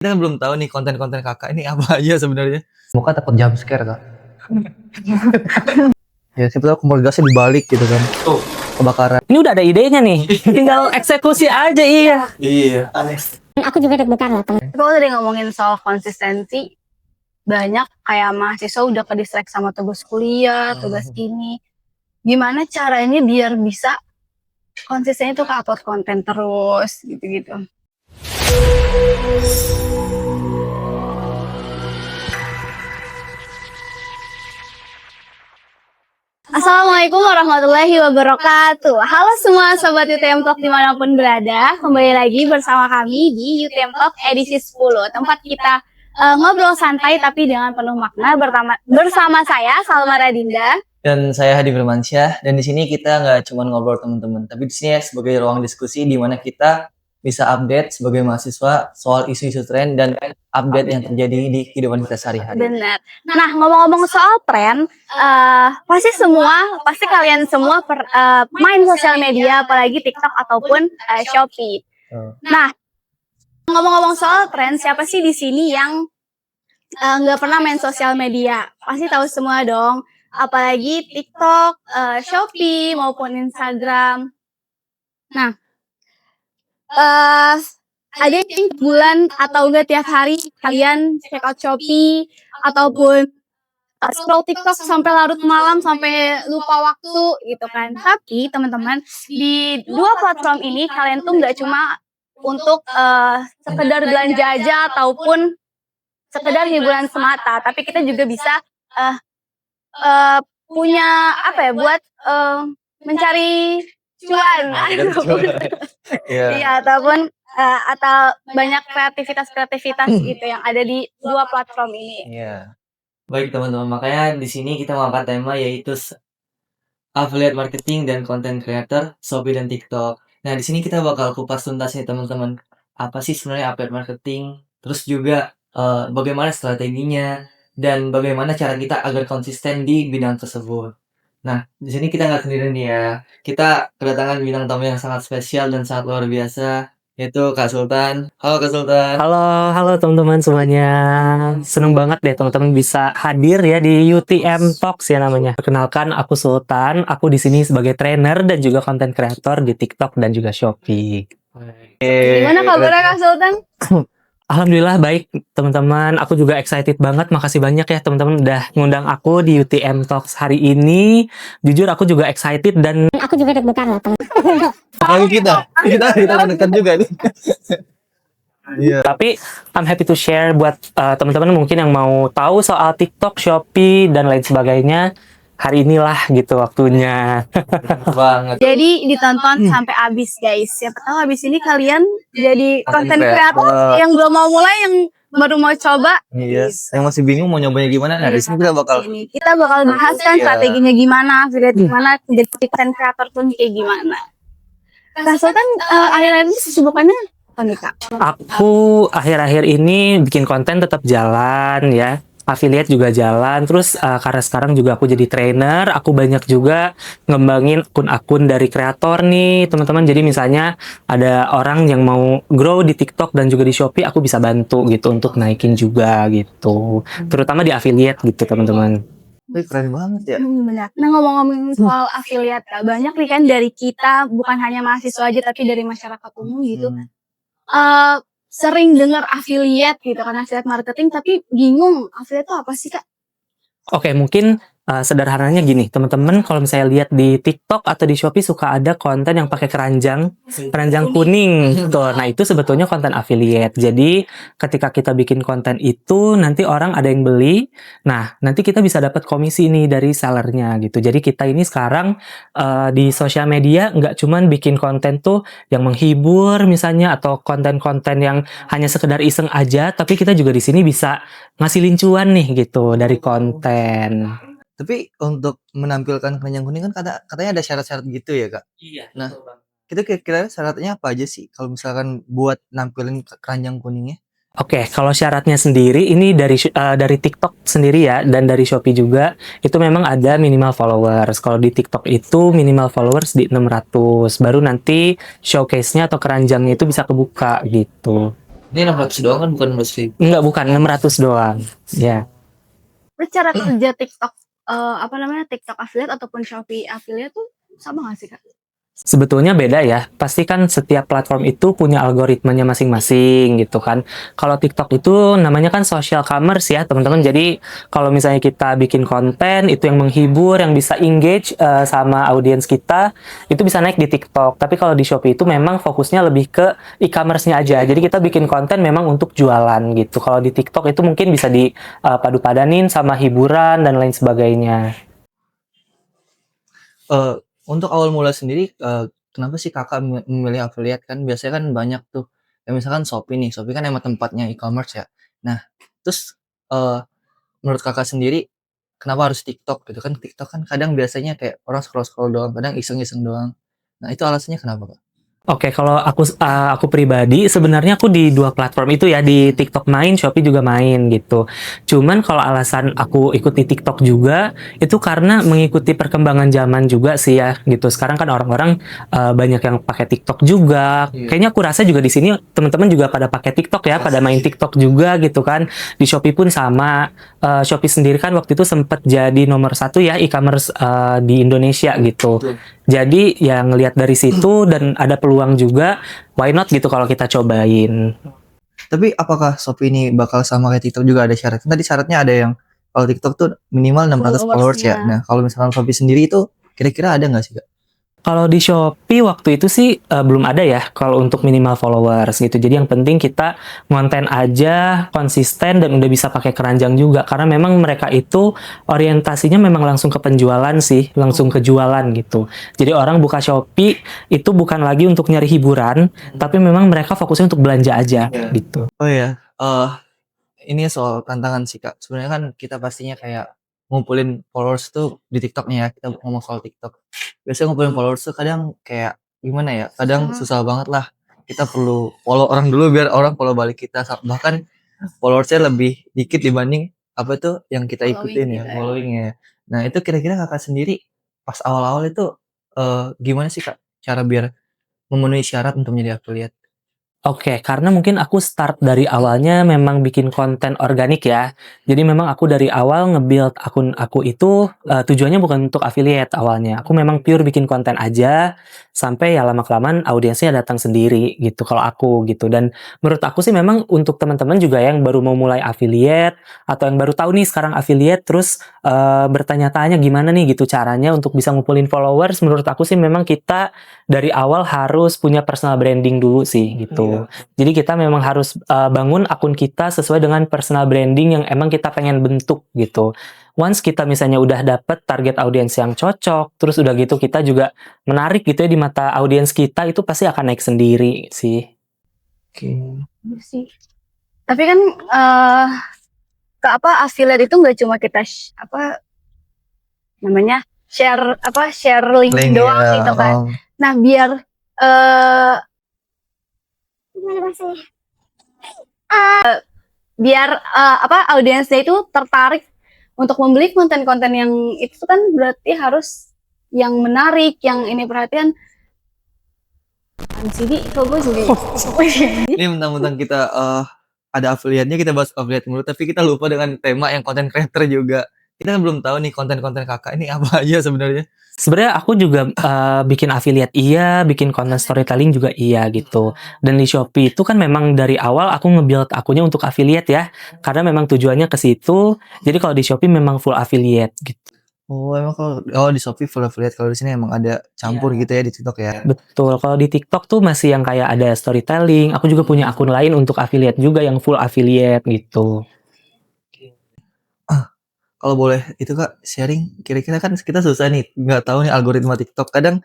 Kita kan belum tahu nih konten-konten Kakak ini apa aja sebenarnya. Muka takut jump scare, Kak. Ya, siapa tahu kompor gasnya dibalik gitu kan. Tuh, Kebakaran. Ini udah ada idenya nih, tinggal eksekusi aja. iya, aneh. Aku juga deg-degan datang. Kalau tadi ngomongin soal konsistensi, banyak kayak mahasiswa udah ke distract sama tugas kuliah, tugas ini. Gimana caranya biar bisa konsisten itu ke upload konten terus gitu-gitu. Assalamualaikum warahmatullahi wabarakatuh. Halo semua sobat UTM Talk dimanapun berada. Kembali lagi bersama kami di UTM Talk edisi 10. Tempat kita ngobrol santai tapi dengan penuh makna bersama saya Salma Radinda. Dan saya Hadi Firmansyah. Dan di sini kita nggak cuma ngobrol teman-teman, tapi di sini sebagai ruang diskusi di mana kita bisa update sebagai mahasiswa soal isu-isu tren dan update yang terjadi di kehidupan kita sehari-hari. Benar. Nah, ngomong-ngomong soal tren, pasti kalian semua main sosial media, apalagi TikTok ataupun Shopee. Nah, ngomong-ngomong soal tren, siapa sih di sini yang nggak pernah main sosial media? Pasti tahu semua dong. Apalagi TikTok, Shopee maupun Instagram. Nah, ada yang bulan atau enggak tiap hari kalian check out Shopee ataupun scroll TikTok sampai larut malam sampai lupa waktu gitu kan. Tapi teman-teman, di dua platform ini kalian tuh nggak cuma untuk sekedar belanja aja ataupun sekedar hiburan semata, tapi kita juga bisa punya apa ya, buat mencari cuan ataupun atau banyak kreativitas gitu yang ada di dua platform ini. Iya. Baik teman-teman, makanya di sini kita mengangkat tema yaitu affiliate marketing dan content creator, Shopee dan TikTok. Nah, di sini kita bakal kupas tuntas nih teman-teman. Apa sih sebenarnya affiliate marketing? Terus juga bagaimana strateginya dan bagaimana cara kita agar konsisten di bidang tersebut. Nah, di sini kita nggak sendirian nih ya. Kita kedatangan bintang tamu yang sangat spesial dan sangat luar biasa, yaitu Kak Sultan. Halo Kak Sultan. Halo teman-teman semuanya. Seneng banget deh teman-teman bisa hadir ya di UTM Talks ya namanya. Perkenalkan, aku Sultan. Aku di sini sebagai trainer dan juga content creator di TikTok dan juga Shopee. Gimana kabarnya Kak Sultan? Alhamdulillah baik teman-teman. Aku juga excited banget. Makasih banyak ya teman-teman udah ngundang aku di UTM Talks hari ini. Jujur aku juga excited dan Aku juga deg-degan datang. Apalagi kita deg-degan juga nih. Iya. tapi I'm happy to share buat teman-teman mungkin yang mau tahu soal TikTok, Shopee dan lain sebagainya. Hari inilah gitu waktunya. Banget. Jadi ditonton sampai habis guys. Siapa tahu habis ini kalian jadi content creator yang belum mau mulai, yang baru mau coba. Iya. Yang masih bingung mau nyobanya gimana? Nah, di sini Kita bakal bahas kan strateginya gimana, affiliate gimana, jadi content creator pun kayak gimana. Kak Sultan akhir-akhir ini kesibukannya apa nih Kak? Aku akhir-akhir ini bikin konten tetap jalan ya. Affiliate juga jalan. Terus karena sekarang juga aku jadi trainer, aku banyak juga ngembangin akun-akun dari kreator nih, teman-teman. Jadi misalnya ada orang yang mau grow di TikTok dan juga di Shopee, aku bisa bantu gitu untuk naikin juga gitu. Terutama di affiliate gitu, teman-teman. keren banget ya. Benar. Nah, ngomong-ngomong soal affiliate Kak, banyak nih kan dari kita, bukan hanya mahasiswa aja tapi dari masyarakat umum gitu. Sering dengar affiliate gitu kan, affiliate marketing, tapi bingung affiliate itu apa sih Kak? Oke, mungkin sederhananya gini, teman-teman kalau misalnya lihat di TikTok atau di Shopee suka ada konten yang pakai keranjang kuning. Tuh, nah itu sebetulnya konten affiliate. Jadi ketika kita bikin konten itu nanti orang ada yang beli, nah nanti kita bisa dapat komisi nih dari sellernya gitu. Jadi kita ini sekarang di sosial media nggak cuman bikin konten tuh yang menghibur misalnya atau konten-konten yang hanya sekedar iseng aja, tapi kita juga di sini bisa ngasilin cuan nih gitu dari konten. Tapi untuk menampilkan keranjang kuning kan katanya ada syarat-syarat gitu ya Kak? Iya. Nah, itu kira-kira syaratnya apa aja sih kalau misalkan buat nampilin keranjang kuningnya? Oke, kalau syaratnya sendiri ini dari TikTok sendiri ya dan dari Shopee juga itu memang ada minimal followers. Kalau di TikTok itu minimal followers di 600, baru nanti showcase-nya atau keranjangnya itu bisa kebuka gitu. Ini 600 doang kan, bukan 600.000. Enggak, bukan 600 doang. Ya. Terus cara kerja TikTok apa namanya TikTok affiliate ataupun Shopee affiliate tuh sama nggak sih Kak? Sebetulnya beda ya. Pasti kan setiap platform itu punya algoritmanya masing-masing gitu kan. Kalau TikTok itu namanya kan social commerce ya, teman-teman. Jadi kalau misalnya kita bikin konten itu yang menghibur, yang bisa engage sama audiens kita, itu bisa naik di TikTok. Tapi kalau di Shopee itu memang fokusnya lebih ke e-commerce-nya aja. Jadi kita bikin konten memang untuk jualan gitu. Kalau di TikTok itu mungkin bisa dipadu-padanin sama hiburan dan lain sebagainya. Untuk awal mula sendiri, kenapa sih Kakak memilih affiliate? Kan biasanya kan banyak tuh, ya misalkan Shopee nih, Shopee kan emang tempatnya e-commerce ya. Nah, terus, menurut Kakak sendiri, kenapa harus TikTok gitu kan? TikTok kan kadang biasanya kayak orang scroll-scroll doang, kadang iseng-iseng doang. Nah, itu alasannya kenapa, Kak? Oke, kalau aku pribadi sebenarnya aku di dua platform itu ya, di TikTok main, Shopee juga main gitu. Cuman kalau alasan aku ikuti TikTok juga itu karena mengikuti perkembangan zaman juga sih ya gitu. Sekarang kan orang-orang banyak yang pakai TikTok juga. Iya. Kayaknya aku rasa juga di sini teman-teman juga pada pakai TikTok ya, pada main TikTok juga gitu kan. Di Shopee pun sama. Shopee sendiri kan waktu itu sempat jadi nomor satu ya e-commerce di Indonesia gitu. Betul. Jadi ya ngelihat dari situ dan ada peluang juga, why not gitu kalau kita cobain. Tapi apakah Shopee ini bakal sama kayak TikTok juga ada syarat? Kan tadi syaratnya ada yang kalau TikTok tuh minimal 600 followers ya. Followersnya. Nah, kalau misalkan Shopee sendiri itu kira-kira ada nggak sih, Kak? Kalau di Shopee waktu itu sih belum ada ya kalau untuk minimal followers gitu. Jadi yang penting kita konten aja konsisten dan udah bisa pakai keranjang juga karena memang mereka itu orientasinya memang langsung ke penjualan sih, langsung ke jualan gitu. Jadi orang buka Shopee itu bukan lagi untuk nyari hiburan, tapi memang mereka fokusnya untuk belanja aja Iya. gitu. Oh iya, ini soal tantangan sih, Kak. Sebenarnya kan kita pastinya kayak ngumpulin followers tuh di TikTok nih ya, kita ngomong soal TikTok. Biasanya ngumpulin followers tuh kadang kayak gimana ya, kadang susah banget lah. Kita perlu follow orang dulu biar orang follow balik kita. Bahkan followersnya lebih dikit dibanding apa tuh yang kita Following ikutin ya, kita ya. followingnya. Nah itu kira-kira Kakak sendiri pas awal-awal itu gimana sih, Kak, cara biar memenuhi syarat untuk menjadi affiliate? Oke, karena mungkin aku start dari awalnya memang bikin konten organik ya. Jadi memang aku dari awal nge-build akun aku itu tujuannya bukan untuk affiliate awalnya. Aku memang pure bikin konten aja sampai ya lama-kelamaan audiensnya datang sendiri gitu kalau aku gitu. Dan menurut aku sih memang untuk teman-teman juga yang baru mau mulai affiliate atau yang baru tahu nih sekarang affiliate terus bertanya-tanya gimana nih gitu caranya untuk bisa ngumpulin followers. Menurut aku sih memang kita dari awal harus punya personal branding dulu sih gitu. Jadi kita memang harus bangun akun kita sesuai dengan personal branding yang emang kita pengen bentuk gitu. Once kita misalnya udah dapet target audiens yang cocok, terus udah gitu kita juga menarik gitu ya di mata audiens kita, itu pasti akan naik sendiri sih. Oke. Iya sih. Tapi kan ke apa affiliate itu nggak cuma kita apa namanya share link Link doang ya, gitu kan. Nah biar biar apa audiensnya itu tertarik untuk membeli konten-konten yang itu kan berarti harus yang menarik, yang ini perhatian. Jadi kok gue jadi Ini mentang-mentang kita ada affiliate-nya kita bahas affiliate mulu, tapi kita lupa dengan tema yang content creator juga. Kita kan belum tahu nih konten-konten Kakak ini apa aja sebenarnya. Sebenarnya aku juga bikin affiliate iya, bikin konten storytelling juga iya gitu. Dan di Shopee itu kan memang dari awal aku nge-build akunnya untuk affiliate ya. Karena memang tujuannya ke situ. Jadi kalau di Shopee memang full affiliate gitu. Oh, emang kalau di Shopee full affiliate, kalau di sini emang ada campur gitu ya di TikTok ya. Betul. Kalau di TikTok tuh masih yang kayak ada storytelling. Aku juga punya akun lain untuk affiliate juga yang full affiliate gitu. Kalau boleh itu Kak sharing, kira-kira kan kita susah nih, nggak tahu nih algoritma TikTok. Kadang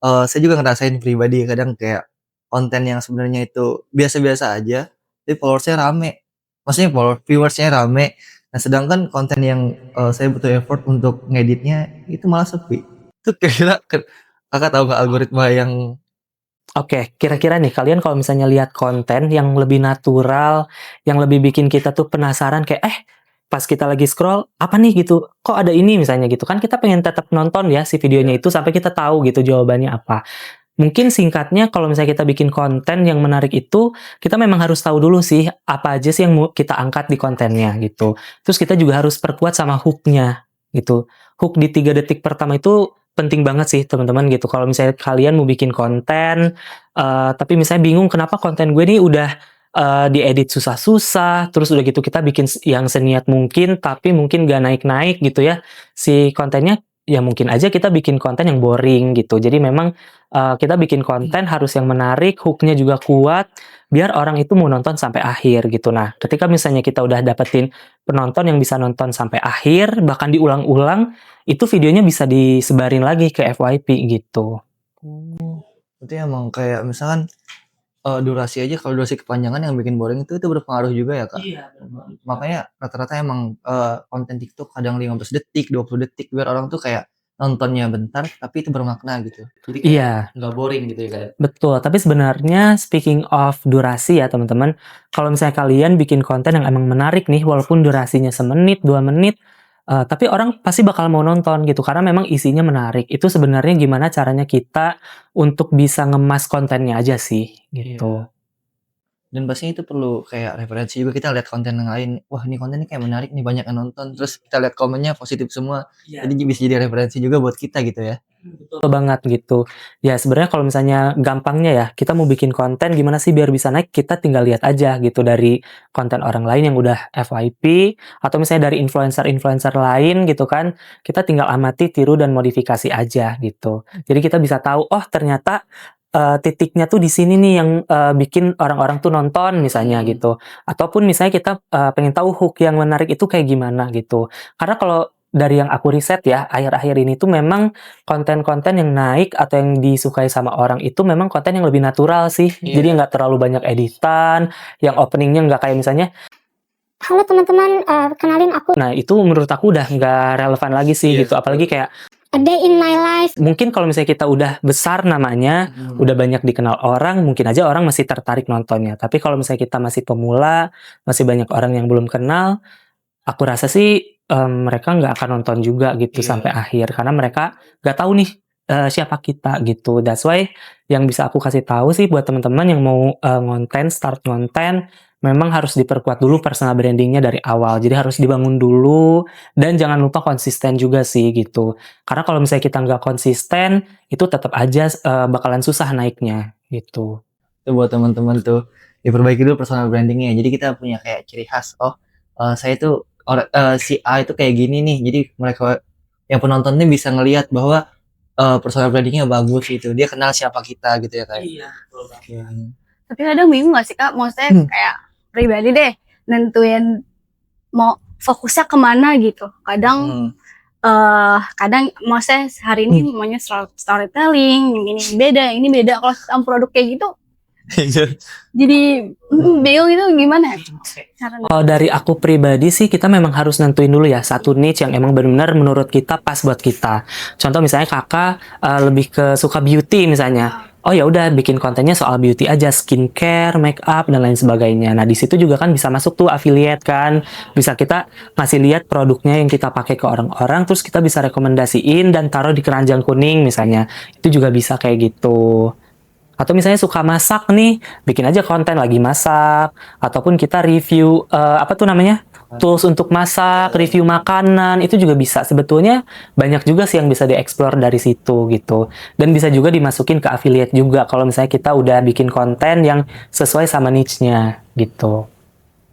saya juga ngerasain pribadi kadang kayak konten yang sebenarnya itu biasa-biasa aja, tapi followersnya rame. Maksudnya viewersnya rame. Nah, sedangkan konten yang saya butuh effort untuk ngeditnya itu malah sepi. Itu kira-kira Kakak tahu nggak algoritma yang Oke, kira-kira nih kalian kalau misalnya lihat konten yang lebih natural, yang lebih bikin kita tuh penasaran kayak pas kita lagi scroll apa nih gitu, kok ada ini misalnya gitu kan kita pengen tetap nonton ya si videonya itu sampai kita tahu gitu jawabannya apa. Mungkin singkatnya kalau misalnya kita bikin konten yang menarik itu, kita memang harus tahu dulu sih apa aja sih yang mau kita angkat di kontennya gitu. Terus kita juga harus perkuat sama hook-nya gitu. Hook di 3 detik pertama itu penting banget sih teman-teman gitu. Kalau misalnya kalian mau bikin konten, tapi misalnya bingung kenapa konten gue nih udah diedit susah-susah, terus udah gitu kita bikin yang seniat mungkin, tapi mungkin gak naik-naik gitu ya si kontennya, ya mungkin aja kita bikin konten yang boring gitu. Jadi memang kita bikin konten harus yang menarik, hook-nya juga kuat, biar orang itu mau nonton sampai akhir gitu. Nah, ketika misalnya kita udah dapetin penonton yang bisa nonton sampai akhir, bahkan diulang-ulang, itu videonya bisa disebarin lagi ke FYP gitu. Berarti emang kayak misalkan durasi aja, kalau durasi kepanjangan yang bikin boring itu berpengaruh juga ya, Kak? Iya. Makanya rata-rata emang konten TikTok kadang 15 detik, 20 detik biar orang tuh kayak nontonnya bentar tapi itu bermakna gitu. Jadi kayak Iya. nggak boring gitu ya kayak. Betul, tapi sebenarnya speaking of durasi ya teman-teman, kalau misalnya kalian bikin konten yang emang menarik nih, walaupun durasinya semenit, 2 menit, tapi orang pasti bakal mau nonton gitu, karena memang isinya menarik. Itu sebenarnya gimana caranya kita untuk bisa ngemas kontennya aja sih, gitu. Dan pastinya itu perlu kayak referensi juga, kita lihat konten yang lain, wah ini konten ini kayak menarik nih, banyak yang nonton, terus kita lihat komennya positif semua, jadi bisa jadi referensi juga buat kita gitu ya. Betul banget gitu. Ya sebenarnya kalau misalnya gampangnya ya, kita mau bikin konten gimana sih biar bisa naik, kita tinggal lihat aja gitu dari konten orang lain yang udah FYP, atau misalnya dari influencer-influencer lain gitu kan, kita tinggal amati, tiru, dan modifikasi aja gitu. Jadi kita bisa tahu, oh ternyata titiknya tuh di sini nih yang bikin orang-orang tuh nonton misalnya gitu. Ataupun misalnya kita pengen tahu hook yang menarik itu kayak gimana gitu. Karena kalau dari yang aku riset ya, akhir-akhir ini tuh memang konten-konten yang naik atau yang disukai sama orang itu memang konten yang lebih natural sih. Jadi nggak terlalu banyak editan, yang openingnya nggak kayak misalnya, Halo teman-teman, kenalin aku nah itu menurut aku udah nggak relevan lagi sih gitu. Apalagi kayak A Day in My Life. mungkin kalau misalnya kita udah besar namanya, udah banyak dikenal orang, mungkin aja orang masih tertarik nontonnya. Tapi kalau misalnya kita masih pemula, masih banyak orang yang belum kenal, aku rasa sih mereka nggak akan nonton juga gitu sampai akhir, karena mereka nggak tahu nih siapa kita gitu. That's why yang bisa aku kasih tahu sih buat teman-teman yang mau start konten, memang harus diperkuat dulu personal brandingnya dari awal. Jadi harus dibangun dulu, dan jangan lupa konsisten juga sih gitu. Karena kalau misalnya kita nggak konsisten, itu tetap aja bakalan susah naiknya gitu. Itu buat teman-teman tuh diperbaiki dulu personal brandingnya. Jadi kita punya kayak ciri khas. Oh, saya tuh si A itu kayak gini nih. Jadi mereka yang penonton ini bisa ngelihat bahwa personal brandingnya bagus gitu. Dia kenal siapa kita gitu ya kayak. Iya, Tapi kadang bingung gak sih Kak? Maksudnya kayak pribadi deh, nentuin mau fokusnya kemana gitu. Kadang kadang maksudnya hari ini maunya storytelling, yang ini beda. Kalau sama produk kayak gitu, jadi bingung itu gimana caranya? Kalau dari aku pribadi sih, kita memang harus nentuin dulu ya satu niche yang emang benar-benar menurut kita pas buat kita. Contoh misalnya kakak lebih ke suka beauty misalnya. Oh ya udah bikin kontennya soal beauty aja, skincare, make up dan lain sebagainya. Nah di situ juga kan bisa masuk tuh affiliate kan, bisa kita ngasih lihat produknya yang kita pakai ke orang-orang, terus kita bisa rekomendasiin dan taruh di keranjang kuning misalnya. Itu juga bisa kayak gitu. Atau misalnya suka masak nih, bikin aja konten lagi masak, ataupun kita review tools untuk masak, review makanan, itu juga bisa. Sebetulnya banyak juga sih yang bisa dieksplor dari situ gitu. Dan bisa juga dimasukin ke affiliate juga kalau misalnya kita udah bikin konten yang sesuai sama niche-nya gitu.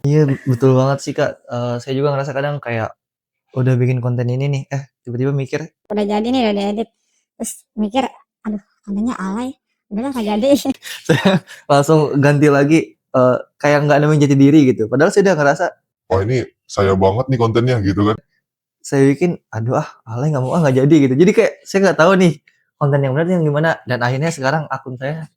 Iya, betul banget sih Kak. Saya juga ngerasa kadang kayak udah bikin konten ini nih, tiba-tiba mikir Udah jadi nih, udah edit. Terus mikir, aduh kontennya alay. Udahlah gak jadi. saya langsung ganti lagi, kayak nggak nemuin jati diri gitu. Padahal saya udah ngerasa wah ini saya banget nih kontennya gitu kan. saya bikin, aduh alay nggak mau nggak jadi gitu. Jadi kayak saya nggak tahu nih konten yang benar yang gimana. Dan akhirnya sekarang akun saya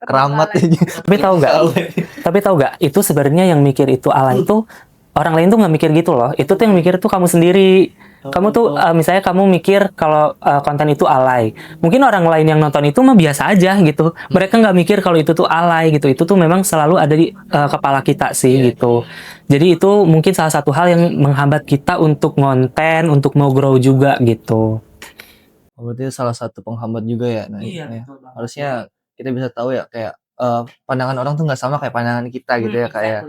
keramat aja. Tapi tahu nggak? Itu sebenarnya yang mikir itu alay itu orang lain tuh nggak mikir gitu loh. Itu tuh yang mikir tuh kamu sendiri. Kamu tuh misalnya kamu mikir kalau konten itu alay, mungkin orang lain yang nonton itu mah biasa aja gitu. Mereka nggak mikir kalau itu tuh alay gitu. Itu tuh memang selalu ada di kepala kita sih gitu. Jadi itu mungkin salah satu hal yang menghambat kita untuk ngonten, untuk mau grow juga gitu. Berarti salah satu penghambat juga ya. Nah, Iya, ya. betul banget. Harusnya kita bisa tahu ya kayak pandangan orang tuh nggak sama kayak pandangan kita gitu ya kayak.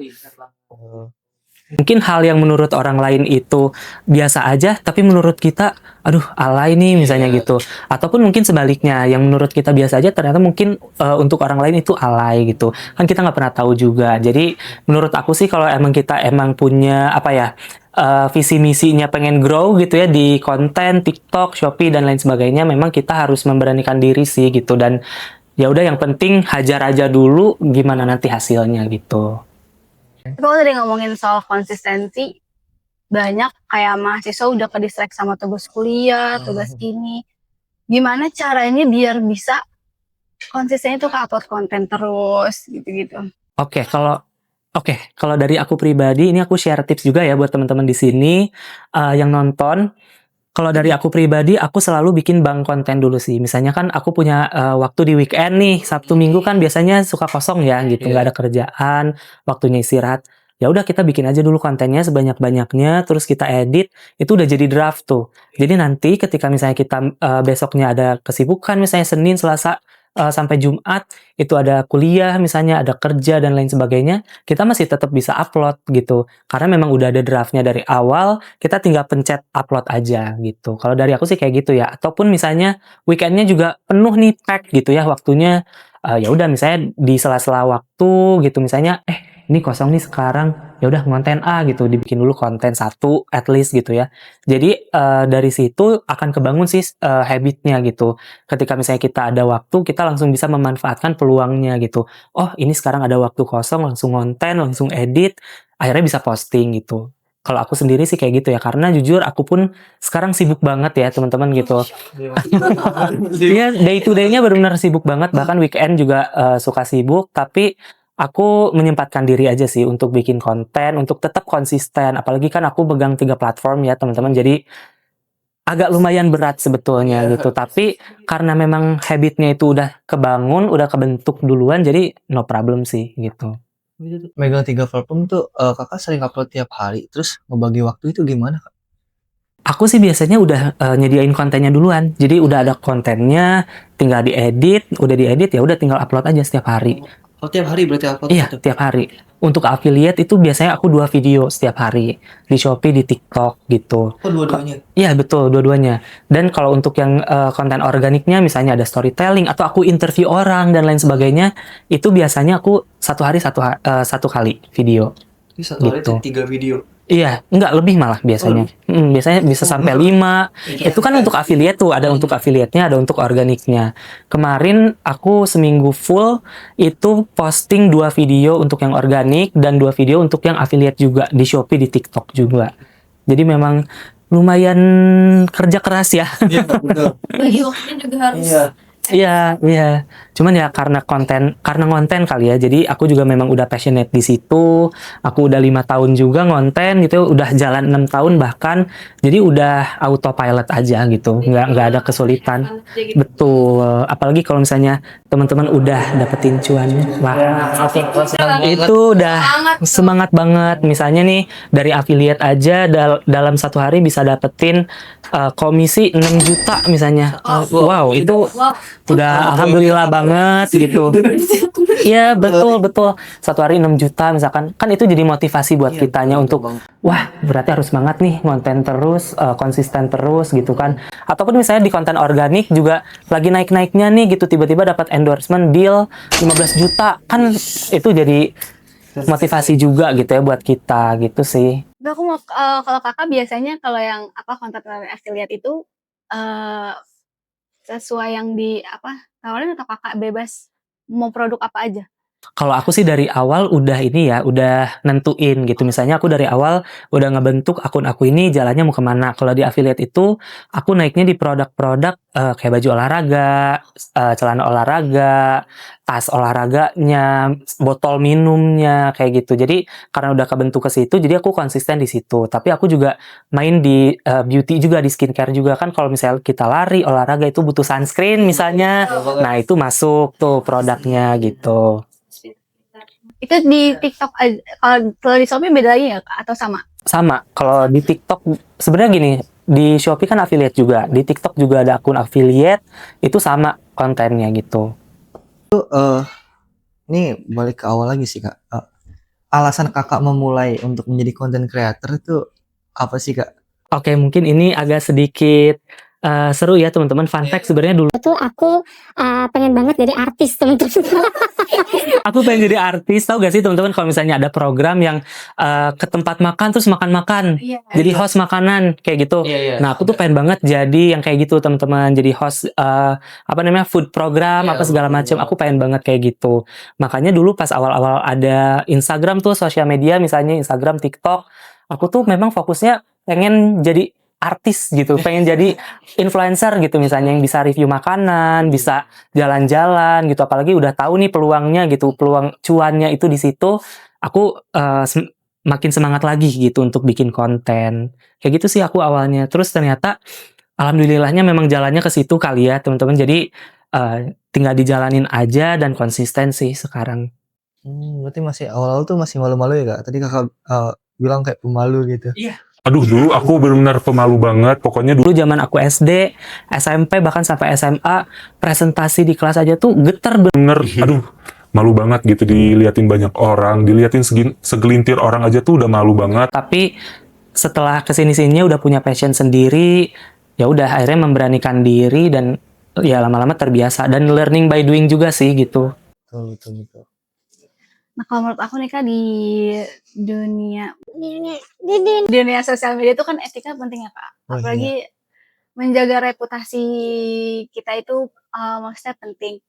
Mungkin hal yang menurut orang lain itu biasa aja, tapi menurut kita, aduh alay nih misalnya gitu. Ataupun mungkin sebaliknya, yang menurut kita biasa aja ternyata mungkin untuk orang lain itu alay gitu. Kan kita nggak pernah tahu juga. Jadi menurut aku sih kalau emang kita emang punya apa ya, visi misinya pengen grow gitu ya di konten TikTok, Shopee dan lain sebagainya, memang kita harus memberanikan diri sih gitu. Dan ya udah yang penting hajar aja dulu gimana nanti hasilnya gitu. Kalau tadi ngomongin soal konsistensi, banyak kayak mahasiswa udah ke-distract sama tugas kuliah, tugas ini. Gimana caranya biar bisa konsisten itu ke-upload konten terus gitu-gitu. Oke, kalau dari aku pribadi ini aku share tips juga ya buat teman-teman di sini yang nonton. Kalau dari aku pribadi, aku selalu bikin bank konten dulu sih. Misalnya kan aku punya waktu di weekend nih, Sabtu Minggu kan biasanya suka kosong ya gitu, nggak ada kerjaan, waktunya istirahat. Ya udah kita bikin aja dulu kontennya sebanyak-banyaknya, terus kita edit, itu udah jadi draft tuh. Jadi nanti ketika misalnya kita besoknya ada kesibukan, misalnya Senin, Selasa, sampai Jumat, itu ada kuliah misalnya, ada kerja dan lain sebagainya, kita masih tetap bisa upload gitu. Karena memang udah ada draftnya dari awal, kita tinggal pencet upload aja gitu. Kalau dari aku sih kayak gitu ya. Ataupun misalnya weekendnya juga penuh nih pack gitu ya waktunya. Ya udah misalnya di sela-sela waktu gitu misalnya, ini kosong nih sekarang, ya udah konten A gitu, dibikin dulu konten satu at least gitu ya. Jadi dari situ akan kebangun sih habitnya gitu. Ketika misalnya kita ada waktu, kita langsung bisa memanfaatkan peluangnya gitu. Oh ini sekarang ada waktu kosong, langsung konten, langsung edit, akhirnya bisa posting gitu. Kalau aku sendiri sih kayak gitu ya, karena jujur aku pun sekarang sibuk banget ya teman-teman gitu. Iya, day to day-nya benar-benar sibuk banget, bahkan weekend juga suka sibuk, tapi aku menyempatkan diri aja sih untuk bikin konten, untuk tetap konsisten. Apalagi kan aku pegang 3 platform ya teman-teman, jadi agak lumayan berat sebetulnya gitu. Tapi karena memang habitnya itu udah kebangun, udah kebentuk duluan, jadi no problem sih gitu. Megang 3 platform tuh kakak sering upload tiap hari, terus ngebagi waktu itu gimana kak? Aku sih biasanya udah nyediain kontennya duluan. Jadi udah ada kontennya, tinggal diedit, udah diedit ya udah tinggal upload aja setiap hari. Oh, tiap hari berarti upload Iya, gitu? tiap hari. Untuk affiliate itu biasanya aku 2 video setiap hari. Di Shopee, di TikTok gitu. Oh, dua-duanya? Iya, betul, dua-duanya. Dan kalau untuk yang konten organiknya, misalnya ada storytelling, atau aku interview orang, dan lain sebagainya, itu biasanya aku satu hari satu kali video. Ini satu hari Gitu. 3 video? Iya, enggak lebih malah biasanya. Biasanya bisa sampai 5. Itu kan untuk affiliate tuh, ada untuk affiliate-nya, ada untuk organiknya. Kemarin aku seminggu full itu posting 2 video untuk yang organik dan 2 video untuk yang affiliate juga di Shopee, di TikTok juga. Jadi memang lumayan kerja keras ya. Iya, betul. Bagi waktunya juga harus. Iya. Iya. Cuman ya karena konten kali ya. Jadi aku juga memang udah passionate di situ. Aku udah 5 tahun juga ngonten gitu, udah jalan 6 tahun bahkan. Jadi udah autopilot aja gitu. Nggak ada kesulitan. Betul. Apalagi kalau misalnya teman-teman udah dapetin cuannya. Wah, itu udah semangat banget. Misalnya nih dari affiliate aja dalam satu hari bisa dapetin komisi 6 juta misalnya. Wow, itu udah alhamdulillah banget gitu. Iya, betul. Satu hari 6 juta misalkan. Kan itu jadi motivasi buat kitanya untuk wah, berarti harus semangat nih konten terus, konsisten terus gitu kan. Ataupun misalnya di konten organik juga lagi naik-naiknya nih gitu, tiba-tiba dapat endorsement deal 15 juta. Kan itu jadi motivasi juga gitu ya buat kita gitu sih. Tapi aku mau kalau kakak biasanya kalau yang konten affiliate itu sesuai yang tawarin atau kakak bebas mau produk apa aja? Kalau aku sih dari awal udah udah nentuin gitu. Misalnya aku dari awal udah ngebentuk akun aku ini jalannya mau kemana. Kalau di affiliate itu aku naiknya di produk-produk kayak baju olahraga, celana olahraga, tas olahraganya, botol minumnya kayak gitu. Jadi karena udah kebentuk ke situ, jadi aku konsisten di situ. Tapi aku juga main di beauty juga, di skincare juga kan. Kalau misalnya kita lari olahraga itu butuh sunscreen misalnya, nah itu masuk tuh produknya gitu. Itu di TikTok aja. Kalau di Shopee beda lagi ya Kak? Atau sama? Sama, kalau di TikTok sebenarnya gini, di Shopee kan affiliate juga, di TikTok juga ada akun affiliate, itu sama kontennya gitu. Ini balik ke awal lagi sih Kak. Alasan Kakak memulai untuk menjadi content creator itu apa sih Kak? Oke, mungkin ini agak sedikit seru ya teman-teman. Fun fact sebenarnya dulu Itu aku pengen banget jadi artis teman-teman. aku pengen jadi artis. Tahu gak sih teman-teman kalau misalnya ada program yang ke tempat makan terus makan-makan, Iya. jadi host makanan kayak gitu. Iya. Nah, aku tuh pengen banget jadi yang kayak gitu teman-teman, jadi host apa namanya food program Iya, apa segala macam. betul. Aku pengen banget kayak gitu. Makanya dulu pas awal-awal ada Instagram tuh sosial media misalnya Instagram, TikTok, aku tuh memang fokusnya pengen jadi artis gitu, pengen jadi influencer gitu misalnya yang bisa review makanan, bisa jalan-jalan gitu. Apalagi udah tahu nih peluangnya gitu, peluang cuannya itu di situ. Aku makin semangat lagi gitu untuk bikin konten. Kayak gitu sih aku awalnya. Terus ternyata alhamdulillahnya memang jalannya ke situ kali ya teman-teman. Jadi tinggal dijalanin aja dan konsisten sih sekarang. Berarti masih awal-awal tuh masih malu-malu ya Kak? Tadi Kakak bilang kayak pemalu gitu. Aduh, dulu aku benar-benar pemalu banget. Pokoknya dulu Dulu zaman aku SD, SMP, bahkan sampai SMA, presentasi di kelas aja tuh getar bener, aduh, malu banget gitu diliatin banyak orang, diliatin segelintir orang aja tuh udah malu banget. Tapi setelah kesini-sininya udah punya passion sendiri, ya udah akhirnya memberanikan diri dan ya lama-lama terbiasa dan learning by doing juga sih gitu. Betul. Nah, kalau menurut aku nih Kak, di dunia sosial media itu kan etika penting ya Kak. Oh, Apalagi menjaga reputasi kita itu maksudnya penting.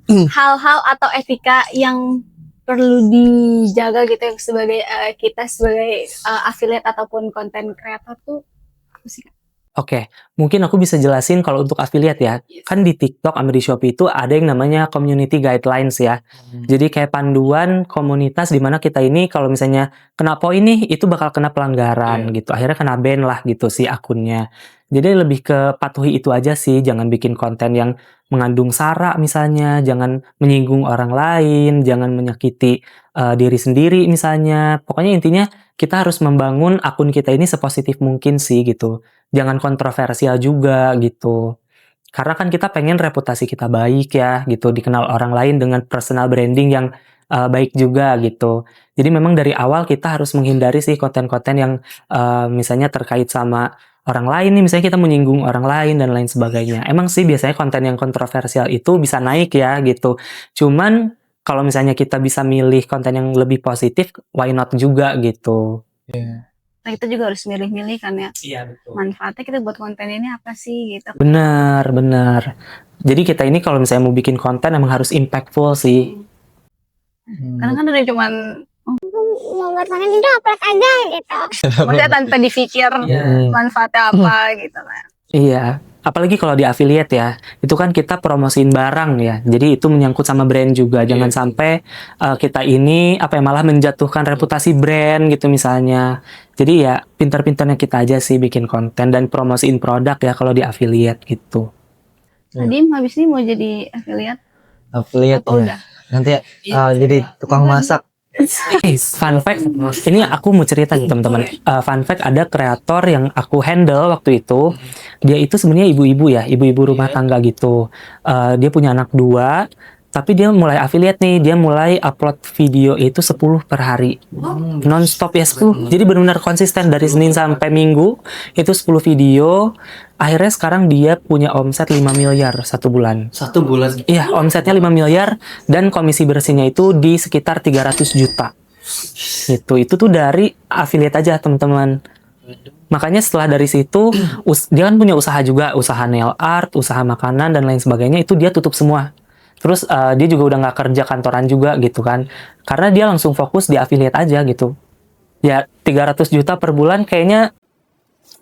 Hal-hal atau etika yang perlu dijaga gitu yang sebagai kita sebagai affiliate ataupun content creator tuh apa sih Kak? Oke, mungkin aku bisa jelasin kalau untuk affiliate ya. Kan di TikTok sama di Shopee itu ada yang namanya community guidelines ya. Jadi kayak panduan komunitas di mana kita ini kalau misalnya kena poin nih itu bakal kena pelanggaran gitu. Akhirnya kena ban lah gitu si akunnya. Jadi lebih ke patuhi itu aja sih, jangan bikin konten yang mengandung sara misalnya, jangan menyinggung orang lain, jangan menyakiti diri sendiri misalnya. Pokoknya intinya kita harus membangun akun kita ini sepositif mungkin sih gitu. Jangan kontroversial juga gitu. Karena kan kita pengen reputasi kita baik ya gitu, dikenal orang lain dengan personal branding yang baik juga gitu. Jadi memang dari awal kita harus menghindari sih konten-konten yang misalnya terkait sama orang lain nih, misalnya kita menyinggung orang lain dan lain sebagainya. Emang sih biasanya konten yang kontroversial itu bisa naik ya gitu. Cuman kalau misalnya kita bisa milih konten yang lebih positif, why not juga gitu. Nah, kita juga harus milih-milih kan ya. Iya betul. Manfaatnya kita buat konten ini apa sih gitu. Benar. Jadi kita ini kalau misalnya mau bikin konten emang harus impactful sih. Karena kan udah cuman Mau buat konten itu upload aja gitu. maksudnya tanpa dipikir manfaatnya apa gitu kan. Iya. Apalagi kalau di affiliate ya, itu kan kita promosiin barang ya. Jadi itu menyangkut sama brand juga. Jangan sampai kita ini malah menjatuhkan reputasi brand gitu misalnya. Jadi ya pintar-pintarnya kita aja sih bikin konten dan promosiin produk ya kalau di affiliate gitu. Tadi habis ini mau jadi affiliate Affiliate atau ya. udah? Nanti jadi tukang masak. Fun fact, ini aku mau cerita nih teman-teman. Fun fact, ada kreator yang aku handle waktu itu. Dia itu sebenarnya ibu-ibu ya, ibu-ibu rumah tangga gitu. Dia punya anak 2, tapi dia mulai affiliate nih. Dia mulai upload video itu 10 per hari. Non-stop ya 10. Jadi benar-benar konsisten dari Senin sampai Minggu. Itu 10 video. Akhirnya sekarang dia punya omset 5 miliar 1 bulan. 1 bulan. Iya, omsetnya 5 miliar dan komisi bersihnya itu di sekitar 300 juta. Itu tuh dari affiliate aja, teman-teman. Makanya setelah dari situ, dia kan punya usaha juga, usaha nail art, usaha makanan dan lain sebagainya, itu dia tutup semua. Terus dia juga udah nggak kerja kantoran juga gitu kan. Karena dia langsung fokus di affiliate aja gitu. Ya, 300 juta per bulan kayaknya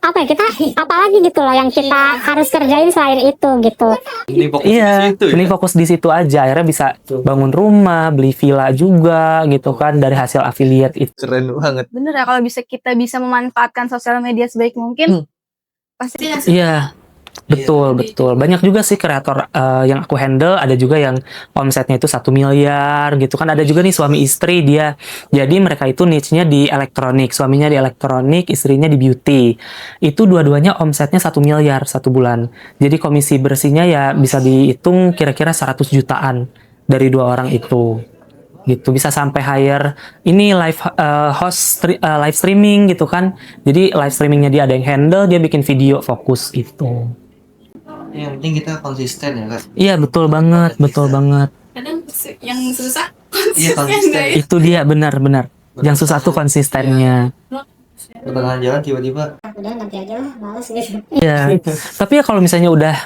Apa ya, kita apalagi gitu loh yang kita harus kerjain selain itu gitu. Mending fokus di situ aja. Akhirnya bisa bangun rumah, beli villa juga gitu kan dari hasil affiliate itu. Keren banget. Bener ya, kalau kita bisa memanfaatkan sosial media sebaik mungkin pasti Iya. Betul. Banyak juga sih kreator yang aku handle, ada juga yang omsetnya itu 1 miliar gitu kan. Ada juga nih suami istri dia. Jadi mereka itu niche-nya di elektronik, suaminya di elektronik, istrinya di beauty. Itu dua-duanya omsetnya 1 miliar satu bulan. Jadi komisi bersihnya ya bisa dihitung kira-kira 100 jutaan dari dua orang itu. Gitu bisa sampai hire ini live live streaming gitu kan. Jadi live streamingnya dia ada yang handle, dia bikin video fokus gitu. Yang penting kita konsisten ya kak. Iya betul banget. Kadang yang susah Iya, konsisten konsisten. deh. Itu dia benar. Yang susah tuh konsistennya. Pertengahan jalan tiba-tiba. Udah nanti aja lah, males gitu. Iya. Tapi ya kalau misalnya udah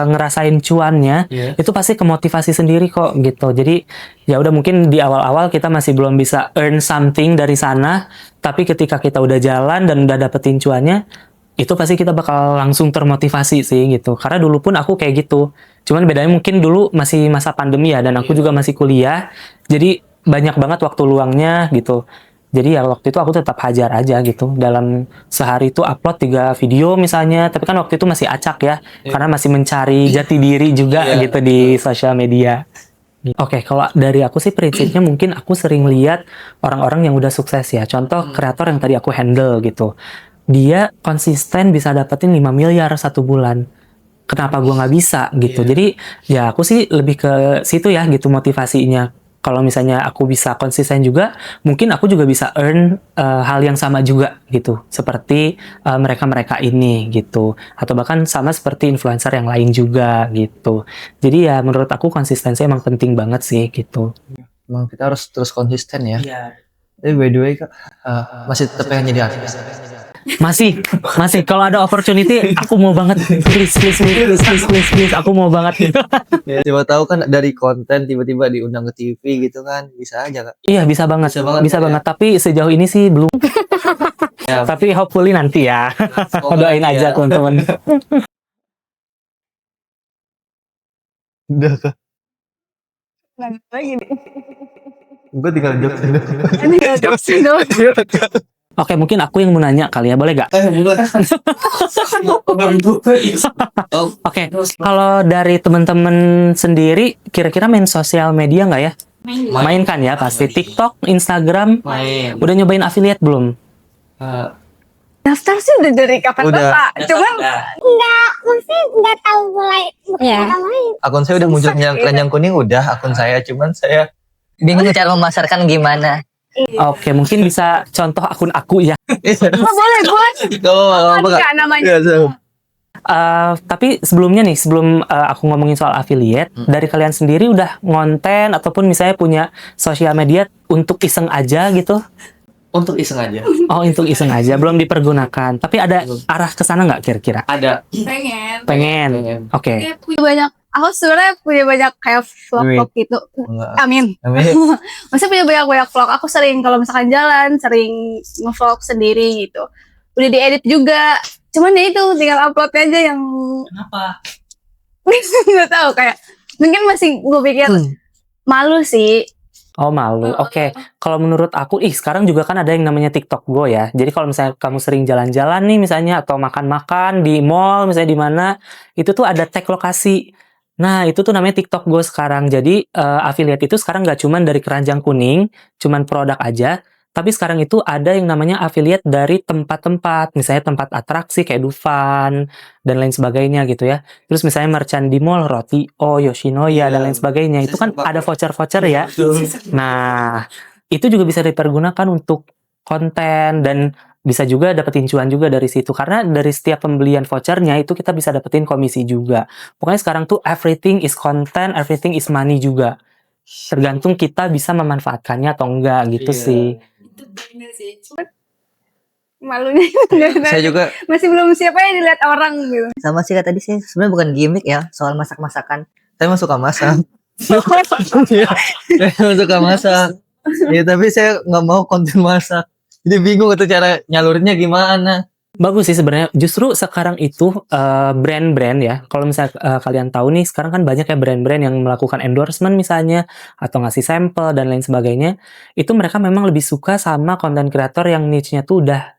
ngerasain cuannya, itu pasti kemotivasi sendiri kok gitu. Jadi ya udah mungkin di awal-awal kita masih belum bisa earn something dari sana, tapi ketika kita udah jalan dan udah dapetin cuannya, itu pasti kita bakal langsung termotivasi sih gitu. Karena dulu pun aku kayak gitu. Cuman bedanya mungkin dulu masih masa pandemi ya, dan aku juga masih kuliah. Jadi banyak banget waktu luangnya gitu. Jadi ya waktu itu aku tetap hajar aja gitu. Dalam sehari itu upload 3 video misalnya. Tapi kan waktu itu masih acak ya. Karena masih mencari jati diri juga gitu di sosial media. Oke, kalau dari aku sih prinsipnya mungkin aku sering lihat orang-orang yang udah sukses ya. Contoh kreator yang tadi aku handle gitu. Dia konsisten bisa dapetin 5 miliar satu bulan. Kenapa gua nggak bisa gitu. Jadi ya aku sih lebih ke situ ya gitu motivasinya. Kalau misalnya aku bisa konsisten juga, mungkin aku juga bisa earn hal yang sama juga gitu. Seperti mereka-mereka ini gitu. Atau bahkan sama seperti influencer yang lain juga gitu. Jadi ya menurut aku konsistensi emang penting banget sih gitu. Emang kita harus terus konsisten ya. Iya. Tapi by the way kak, masih tetap pengen jadi artis. Masih kalau ada opportunity aku mau banget. Please aku mau banget. Ya, coba tahu kan dari konten tiba-tiba diundang ke TV gitu kan, bisa aja kak. Iya, bisa banget. Bisa banget, ya. Tapi sejauh ini sih belum. Ya. Tapi hopefully nanti ya. Semoga Doain ya. aja teman-teman. Udah kak. Lagi nih. Gue tinggal jokes. Oke, mungkin aku yang mau nanya kali ya, boleh gak? Oke, kalau dari teman-teman sendiri, kira-kira main sosial media nggak ya? Main kan ya, pasti TikTok, Instagram. Main. Udah nyobain affiliate belum? Daftar sih udah dari kapan Udah. Bapak. Cuman Maksudnya nggak tahu mulai main. Akun saya udah muncul keranjang kuning udah, akun saya cuman saya Bingung cara memasarkan gimana. Oke, mungkin bisa contoh akun aku ya. boleh buat apa kak? nggak namanya. Iya, so. Tapi sebelumnya nih, sebelum aku ngomongin soal affiliate, dari kalian sendiri udah ngonten ataupun misalnya punya sosial media untuk iseng aja gitu? Untuk iseng aja. Oh, untuk iseng aja, belum dipergunakan. Tapi ada arah ke sana nggak kira-kira? Ada. Pengen. Oke. Kayak punya banyak. Aku sebenarnya punya banyak kayak vlog-vlog gitu. Enggak. Amin. Maksudnya punya banyak vlog. Aku sering kalau misalkan jalan, sering nge-vlog sendiri gitu. Udah diedit juga. Cuman ya itu tinggal upload aja yang Kenapa? nggak tahu kayak mungkin masih gue pikir malu sih. Oh, malu. Oke. Kalau menurut aku, sekarang juga kan ada yang namanya TikTok Go ya. Jadi kalau misalnya kamu sering jalan-jalan nih misalnya, atau makan-makan di mall misalnya di mana, itu tuh ada tag lokasi. Nah, itu tuh namanya TikTok Go sekarang. Jadi affiliate itu sekarang nggak cuman dari keranjang kuning, cuman produk aja. Tapi sekarang itu ada yang namanya affiliate dari tempat-tempat, misalnya tempat atraksi kayak Dufan dan lain sebagainya gitu ya. Terus misalnya merchant di mall, Roti-O, Yoshinoya dan lain sebagainya. Itu kan ada voucher-voucher ya. Nah, itu juga bisa dipergunakan untuk konten dan bisa juga dapetin cuan juga dari situ. Karena dari setiap pembelian vouchernya itu kita bisa dapetin komisi juga. Pokoknya sekarang tuh everything is content, everything is money juga. Tergantung kita bisa memanfaatkannya atau enggak gitu sih. Malunya Saya juga masih belum siap aja dilihat orang gitu. Sama sih kak tadi sih sebenarnya bukan gimmick ya soal masak-masakan. saya mah suka masak. Saya mah suka masak. Ya tapi saya nggak mau konten masak. Jadi bingung itu cara nyalurinnya gimana. Bagus sih sebenarnya. Justru sekarang itu brand-brand ya. Kalau misalnya kalian tahu nih, sekarang kan banyak ya brand-brand yang melakukan endorsement misalnya, atau ngasih sampel dan lain sebagainya. Itu mereka memang lebih suka sama konten kreator yang niche-nya tuh udah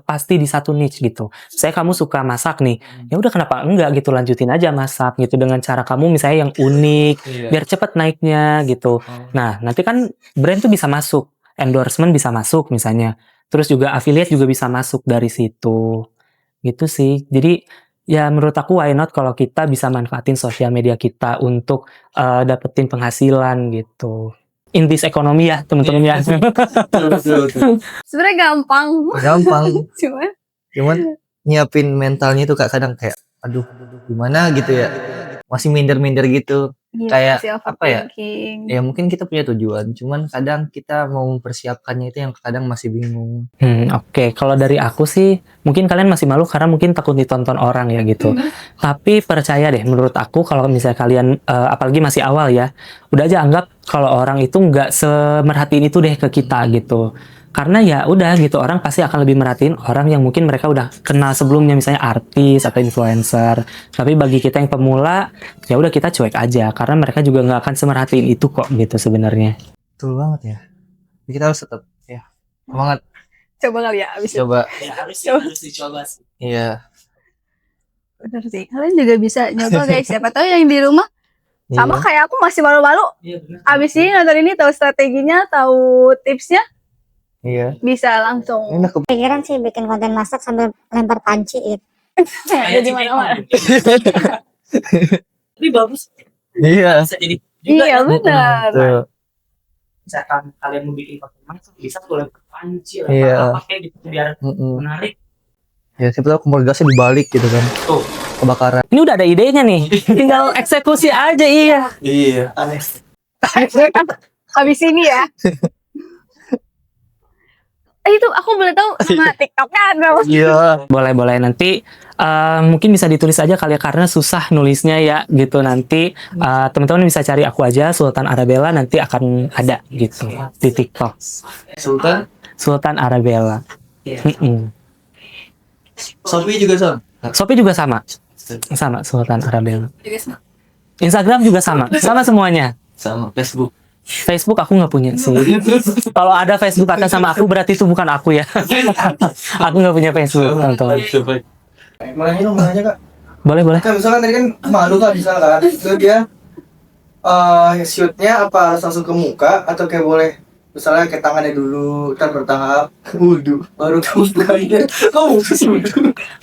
pasti di satu niche gitu. Saya kamu suka masak nih, ya udah kenapa enggak gitu, lanjutin aja masak gitu dengan cara kamu misalnya yang unik, Iya. biar cepet naiknya gitu. Nah, nanti kan brand tuh bisa masuk, endorsement bisa masuk misalnya. Terus juga affiliate juga bisa masuk dari situ. Gitu sih. Jadi ya menurut aku why not kalau kita bisa manfaatin sosial media kita untuk dapetin penghasilan gitu. In this economy ya teman-teman ya. Betul. Sebenarnya gampang. Gampang. Cuman Cuman nyiapin mentalnya tuh Kak kadang kayak aduh gimana gitu ya. Masih minder-minder gitu. Kayak masih apa ya? overthinking. Ya mungkin kita punya tujuan, cuman kadang kita mau mempersiapkannya itu yang kadang masih bingung. Oke. Kalau dari aku sih mungkin kalian masih malu karena mungkin takut ditonton orang ya gitu. Tapi percaya deh menurut aku kalau misalnya kalian apalagi masih awal ya, udah aja anggap kalau orang itu nggak semerhatiin itu deh ke kita gitu. Karena ya udah gitu, orang pasti akan lebih merhatiin orang yang mungkin mereka udah kenal sebelumnya, misalnya artis atau influencer. Tapi bagi kita yang pemula, ya udah kita cuek aja karena mereka juga nggak akan semerhatiin itu kok gitu sebenarnya. Betul banget ya. Jadi kita harus tetap ya semangat Coba kali ya abis itu. coba. Ya harus dicoba sih. Iya. Bener sih. Kalian juga bisa nyoba guys. Siapa tahu yang di rumah sama Iya. kayak aku masih malu-malu. Iya benar. Abis ini nonton ini tahu strateginya, tahu tipsnya, Iya. bisa langsung. Ini aku Pikiran sih bikin konten masak sambil lempar panci gitu. Jadi mana-mana. Tapi bagus. Iya. Bisa jadi Iya benar. Tuh. Misalkan kalian mau bikin konten masak bisa tuh lempar panci Iya. apa kayak gitu biar menarik. Ya siapa tahu komunitasnya dibalik gitu kan. Tuh. Kebakaran. Ini udah ada idenya nih. Tinggal eksekusi aja iya. Iya. Habis ini ya. Itu aku boleh tahu sama TikToknya ada. Iya. Boleh nanti mungkin bisa ditulis aja kali ya karena susah nulisnya ya gitu nanti teman-teman bisa cari aku aja Sultan Arabella nanti akan ada gitu di TikTok. Sultan Arabella. Shopee juga Son. Shopee juga sama Sultan Arabella. Instagram juga sama semuanya. Sama Facebook. Facebook aku nggak punya sih. Kalau ada Facebook atas sama aku berarti itu bukan aku ya. Aku nggak punya Facebook teman-teman. Mau nanya Kak. Boleh. Kan misalkan tadi kan malu Kak misalkan itu dia shootnya apa harus langsung ke muka atau kayak boleh misalnya kayak tangannya dulu ntar bertahap wudhu baru ke mukanya.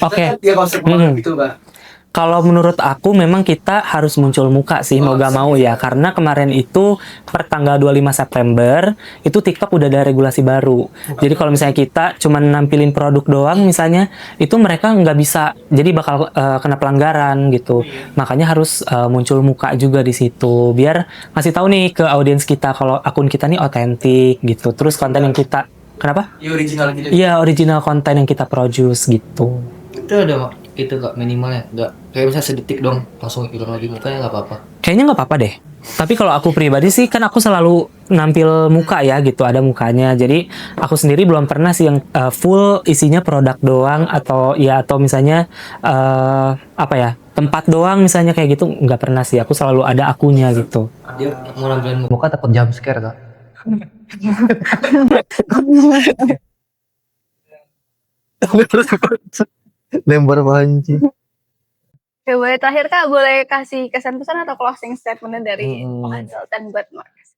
Oke. Ya konsep gitu Kak. Kalau menurut aku memang kita harus muncul muka sih mau gak mau ya karena kemarin itu per tanggal 25 September itu TikTok udah ada regulasi baru. Jadi kalau misalnya kita cuma nampilin produk doang misalnya itu mereka nggak bisa jadi bakal kena pelanggaran gitu. Makanya harus muncul muka juga di situ biar ngasih tahu nih ke audiens kita kalau akun kita nih otentik gitu. Terus konten yang kita kenapa? Original gitu. Iya original konten yang kita produce gitu. Itu ada itu Kak minimalnya nggak kayak misalnya sedetik dong langsung hilang lagi mukanya nggak apa-apa. Kayaknya nggak apa-apa deh. Tapi kalau aku pribadi sih kan aku selalu nampil muka ya gitu ada mukanya. Jadi aku sendiri belum pernah sih yang full isinya produk doang atau misalnya apa ya tempat doang misalnya kayak gitu nggak pernah sih. Aku selalu ada akunya gitu. Dia mau nampilin Muka takut jump scare Kak. Lempar panci. Oke, boleh terakhir Kak, boleh kasih kesan pesan atau closing statement dari konsultan buat marketing.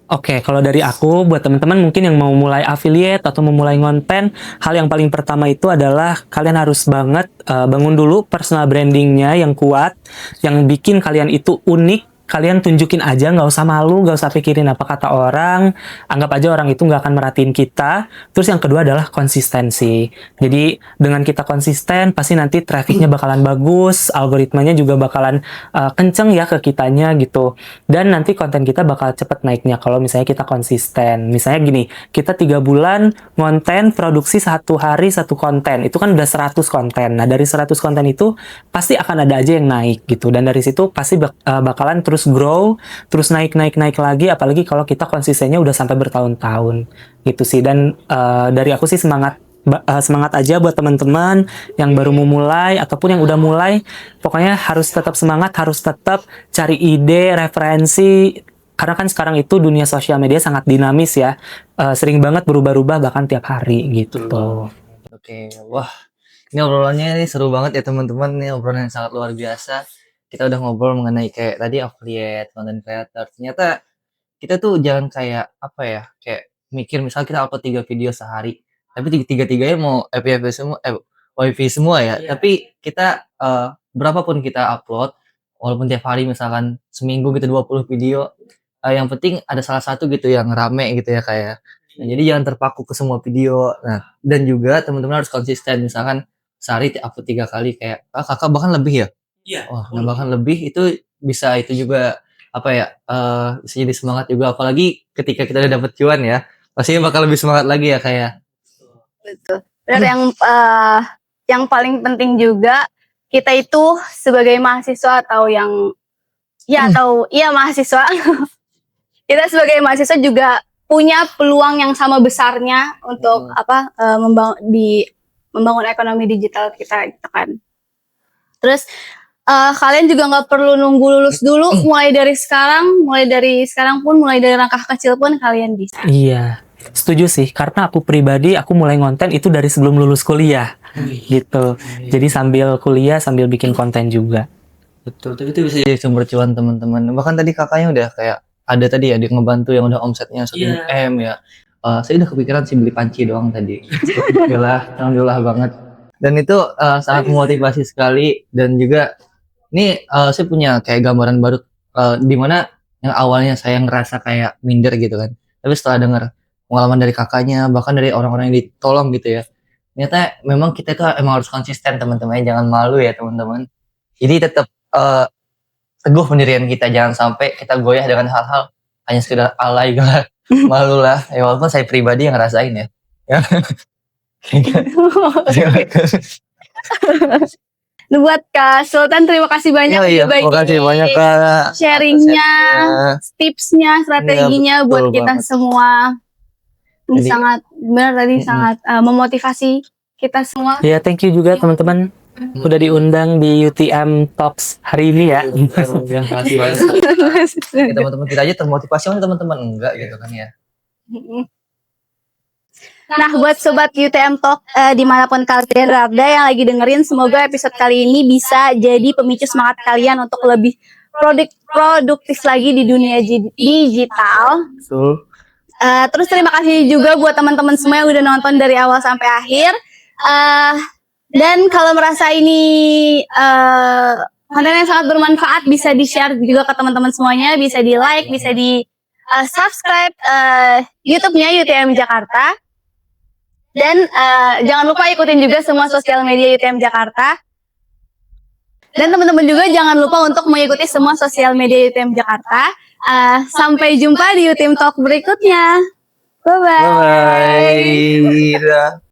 Oke, kalau dari aku buat teman-teman mungkin yang mau mulai affiliate atau memulai konten, hal yang paling pertama itu adalah kalian harus banget bangun dulu personal brandingnya yang kuat, yang bikin kalian itu unik. Kalian tunjukin aja, nggak usah malu, nggak usah pikirin apa kata orang, anggap aja orang itu nggak akan merhatiin kita. Terus yang kedua adalah konsistensi. Jadi dengan kita konsisten, pasti nanti trafficnya bakalan bagus, algoritmanya juga bakalan kenceng ya ke kitanya gitu. Dan nanti konten kita bakal cepet naiknya kalau misalnya kita konsisten. Misalnya gini, kita 3 bulan konten produksi 1 hari 1 konten, itu kan udah 100 konten. Nah dari 100 konten itu pasti akan ada aja yang naik gitu. Dan dari situ pasti bakalan terus grow, terus naik lagi, apalagi kalau kita konsistennya udah sampai bertahun-tahun gitu sih. Dan dari aku sih semangat aja buat teman-teman yang baru mau mulai ataupun yang udah mulai, pokoknya harus tetap semangat, harus tetap cari ide, referensi, karena kan sekarang itu dunia sosial media sangat dinamis ya, sering banget berubah-ubah bahkan tiap hari gitu. Oke, wah ini obrolannya ini seru banget ya teman-teman, ini obrolan yang sangat luar biasa. Kita udah ngobrol mengenai kayak tadi affiliate, content creator. Ternyata kita tuh jangan kayak apa ya, kayak mikir misal kita upload 3 video sehari, tapi tiga-tiganya mau FYP semua, WiFi semua ya. Iya. Tapi kita berapapun kita upload, walaupun tiap hari misalkan seminggu gitu 20 video, yang penting ada salah satu gitu yang rame gitu ya kayak. Nah, jadi jangan terpaku ke semua video. Nah, dan juga teman-teman harus konsisten misalkan sehari upload 3 kali kayak kakak bahkan lebih ya. Iya. Wah, nah bahkan lebih itu bisa itu juga apa ya bisa jadi semangat juga apalagi ketika kita udah dapet cuan ya pastinya bakal lebih semangat lagi ya kayak. Betul. Dan yang paling penting juga kita itu sebagai mahasiswa atau mahasiswa kita sebagai mahasiswa juga punya peluang yang sama besarnya untuk membangun ekonomi digital kita gitu kan. Terus kalian juga nggak perlu nunggu lulus dulu, mulai dari sekarang pun, mulai dari langkah kecil pun kalian bisa. Iya, setuju sih. Karena aku pribadi, aku mulai ngonten itu dari sebelum lulus kuliah, gitu. Jadi sambil kuliah, sambil bikin konten juga. Betul, tapi itu bisa jadi sumber cuan teman-teman. Bahkan tadi kakaknya udah kayak ada tadi ya dia ngebantu yang udah omsetnya 1 M ya. Saya udah kepikiran sih beli panci doang tadi. Alhamdulillah banget. Dan itu sangat memotivasi sekali dan juga ini saya punya kayak gambaran baru di mana yang awalnya saya ngerasa kayak minder gitu kan. Tapi setelah dengar pengalaman dari kakaknya bahkan dari orang-orang yang ditolong gitu ya. Ternyata memang kita itu emang harus konsisten teman-teman, jangan malu ya teman-teman. Jadi tetap teguh pendirian kita, jangan sampai kita goyah dengan hal-hal hanya sekedar alay lah, malu lah. Ya walaupun saya pribadi yang ngerasain ya. Buat Kak Sultan, terima kasih banyak Iya, terima kasih banyak Kak. sharingnya, tipsnya, strateginya Iya, buat betul kita banget. semua. Ini Jadi- sangat benar tadi, sangat memotivasi kita semua. Ya, thank you juga teman-teman. Udah diundang di UTM Talks hari ini ya. Terima kasih banyak. Ya, teman-teman kita aja termotivasi kan teman-teman enggak gitu kan ya. Nah, buat sobat UTM Talk dimanapun kalian berada yang lagi dengerin, semoga episode kali ini bisa jadi pemicu semangat kalian untuk lebih produktif lagi di dunia digital. Betul. Terus terima kasih juga buat teman-teman semua yang udah nonton dari awal sampai akhir. Dan kalau merasa ini konten yang sangat bermanfaat, bisa di-share juga ke teman-teman semuanya, bisa di-like, bisa di-subscribe YouTube-nya UTM Jakarta. Dan jangan lupa ikutin juga semua sosial media UTM Jakarta. Dan teman-teman juga jangan lupa untuk mengikuti semua sosial media UTM Jakarta. Sampai jumpa di UTM Talk berikutnya. Bye-bye. Bye.